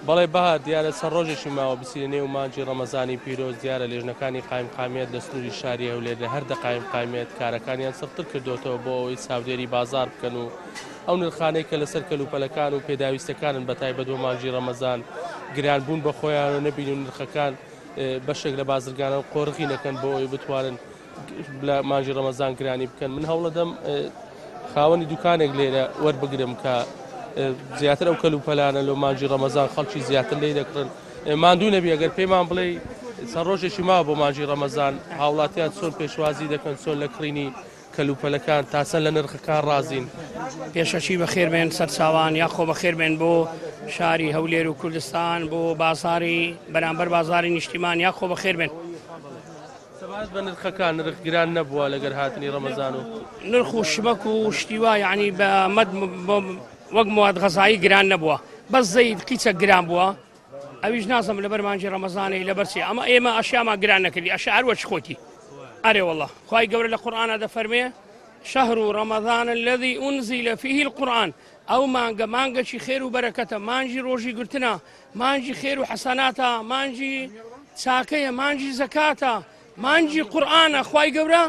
بەڵێ بەهار دیارە سەر ڕۆژێکی ماوە بسیرێنێ و مانجی ڕەمەزانی پیرۆز دیارە لێژنەکانی قایم قامێت دەستوری شاری هەولێر لە هەردە قایم قامێت کارەکانیان سەختتر کردوتەوە بۆ ئەوەی چاودێری بازار بکەن و ئەو نرخانەی کە لەسەر کەلوپەلەکان و پێداویستەکانن بە تایبەت بۆ مانجی ڕەمەزان گرانبوون بە خۆیان و نەبین و نرخەکان بەشێک لە بازرگانە قۆڕغی نەکەن بۆ ئەوەی بتوانن لە مانجی ڕەمەزان گرانی بکەن. من هەوڵە دەم خاوەنی دوکانێک لێرە وەربگرم کە زیاتر ئەو کەلوپەلانە لە مانجی ڕەمەزان خەڵکی زیاتر لێ دەکڕن. ماندوو نەبی ئەگەر پێیمان بڵێ چەند ڕۆژێکی ماوە بۆ مانجی ڕەمەزان هاوڵاتیان چۆن پێشوازی دەکەن چۆن لە کڕینی کەلوپەلەکان تاسەن لە نرخەکان ڕازین. پێشەچی بەخێر بێن سەرچاوان یاخۆ بەخێر بێن بۆ شاری هەولێر و کوردستان بۆ بازاری بەرامبەر بازاری نیشتیمان یاخۆ بەخێر بێن. سەبارەت بە نرخەکان نرخ گران نەبووە لەگەر هاتنی ڕەمەزان و نرخ و شبەک و شتیوا یعنی بە مەد وەک مواد غەزایی گران نەبووە بەس زەید قیچە گران بووە ئەویش نازم لەبەر مانجی ڕەمەزانەی لەبەرچی ئەمە ئێمە ئەشیامان گران نەکردی ئەش هەروەچ خۆتی ئەرێ وەڵڵا خوای گەورە لە قورئانە دەفەرمێ شهر رمضان الذي أنزل فيه القرآن ئەو مانگەچی خێر و بەرەکەتە مانجی ڕۆژی گرتنە مانجی خێر و حەسەناتە مانجی چاکەیە مانجی زەکاتە مانجی قورئانە خوای گەورە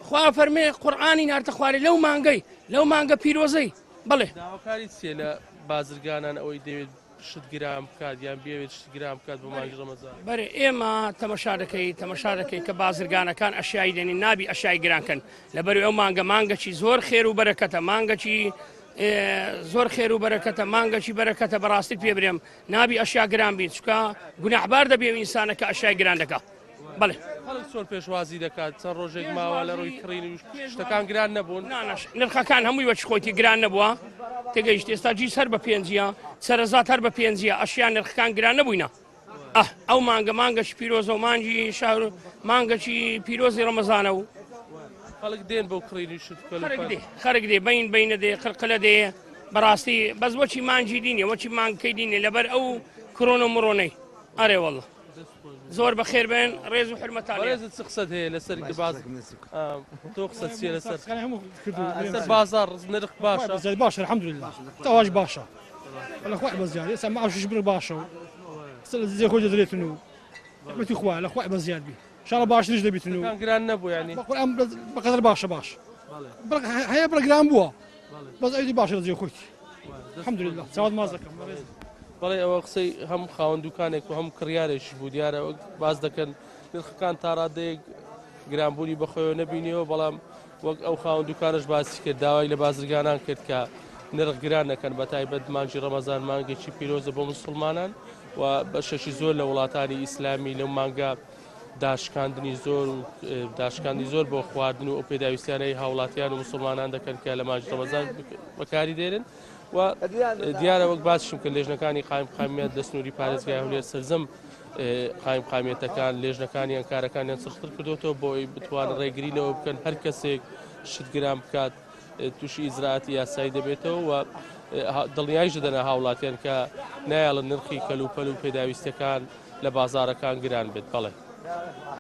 خوا فەرمێ قورئانی ناردە خوارێ لەو مانگە پیرۆزەی بڵێ داواکاری چیە لە بازرگانان ئەوەی دەوێت شت گرام بکات یان بێوێت شت گرام بکات بۆ مانجی ڕەمەزان. بەرێ ئێمە تەمەشا دەکەی کە بازرگانەکان ئەشیای دێنین نابی ئەشیای گرانکەن لەبەر ئەو مانگەچی زۆر خێر و بەرەکەتە مانگەچی زۆر خێر و بەرەکەتە مانگەچی بەرەکەتە بەڕاستی پێ برێم نابی ئەشیا گران بین چکە گوناحبار دەبێ ئینسانەکە ئەشیای گران دەکات. بەڵێ خەڵک چۆن پێشوازی دەکات چەند ڕۆژێک ماوە لە ڕووی کڕینی شتەکان گران نەبوون نرخەکان هەمووی وەچ خۆیتی گران نەبووە تێگەیشت ئێستا جیس هەر بە پێنجە سەرەزات هەر بە پێنجە ئەشیان نرخەکان گران نەبووینە ئەو مانگەچی پیرۆزە و مانجی شار مانگەچی پیرۆزی ڕەمەزانە و خەڵک دێن بۆ کڕینی شت خەرک دێ بینە دێ قرقلە دێ بەڕاستی بەس وەچی مانجی دینێ وەچی مانگەکەی دینێ لەبەر ئەو کڕۆنە مڕۆنەی ئەرێ وەڵڵا زۆر بەخێر بێن ڕێز و حرمەتان. ڕێزت چ قسەت هەیە لەسەر تۆ قسەت چیە لەسەر بازار نرخ باشە الحەمدولillah تەواش باشە لەخوای بەزیاد ئێستا ماوەشش بڕ باشە و زێ خۆی دەدرێتن و رحمەتی خوا لەخوای بەزیاد بی انشاءالله باشترش دەبیتن و گران نەبوو ینی بەقەدر باشە هەیە بڕ گران بووە بەس ئەوی باشە لە زێ خۆیتی الحەمدولillah چاوات ماز دەکەم. بەڵێ ئەوە قسەی هەم خاوەن دوکانێک و هەم کڕیارێکی بوو دیارە باز دەکەن نرخەکان تا ڕادەیەک گرانبوونی بەخۆیەوە نەبینیەوە بەڵام وەک ئەو خاوەن دوکانش باسی کرد داوای لە بازرگانان کرد کە نرخ گران نەکەن بە تایبەت مانجی ڕەمەزان مانگێکی پیرۆزە بۆ موسڵمانان و بەشێکی زۆر لە وڵاتانی ئیسلامی لەو مانگا داشکاندنی زۆر بۆ خواردن و ئەو پێداویستیانەی هاوڵاتیان و مسلمانان دەکەن کە لە مانجی ڕەمەزان بەکاری دێنن و دیارە وەک باسشم کە لێژنەکانی قایم قامیت دەستنووری پارێزگای هەولێر سەرجەم قایم قامیەتەکان لێژنەکانیان کارەکانیان سختتر کردوتەوە بۆی بتوان ڕێگری لەوە بکەن هەر کەسێک شت گران بکات تووشی ئیزراعەتی یاسایی دەبێتەوە و دڵنیایش دەدەنە هاوڵاتیان کە نایڵن نرخی کەلوپەل و پێداویستەکان لە بازارەکان گران بێت. بەڵێ